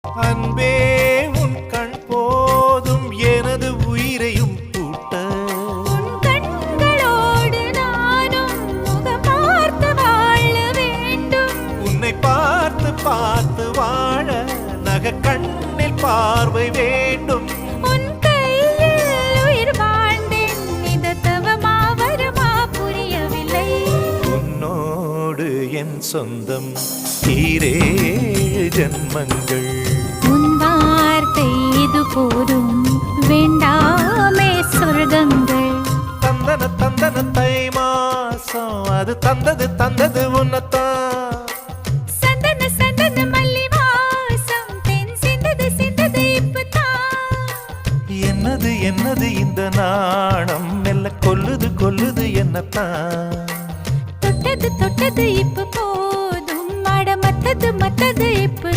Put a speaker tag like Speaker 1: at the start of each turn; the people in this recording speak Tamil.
Speaker 1: அன்பே உன் கண் போதும் எனது உயிரையும் கூட்ட
Speaker 2: உன் கண்களோடு நானும் முகம் பார்த்து வாழ வேண்டும்
Speaker 1: உன்னை பார்த்து பார்த்து வாழ நக கண்ணில் பார்வை வேண்டும்
Speaker 2: உன் கையில் உயிர் வாழ்ந்தேன் இது தவமா வருமா புரியவில்லை
Speaker 1: உன்னோடு என் சொந்தம் ஈரேழு ஜன்மங்கள்
Speaker 2: உன் வார்த்தை இது போதும் வேண்டாமே சொர்க்கங்கள்
Speaker 1: தந்தன தந்தன தை மாசம் அது தந்தது உன்னத்தான்
Speaker 2: சந்தன சந்தன மல்லி வாசம் தென் சிந்தது இப்பதான்
Speaker 1: என்னது என்னது இந்த நாணம் மெல்ல கொல்லுது என்னத்தான்
Speaker 2: தொட்டது இப்ப போதும் மட மத்தது இப்ப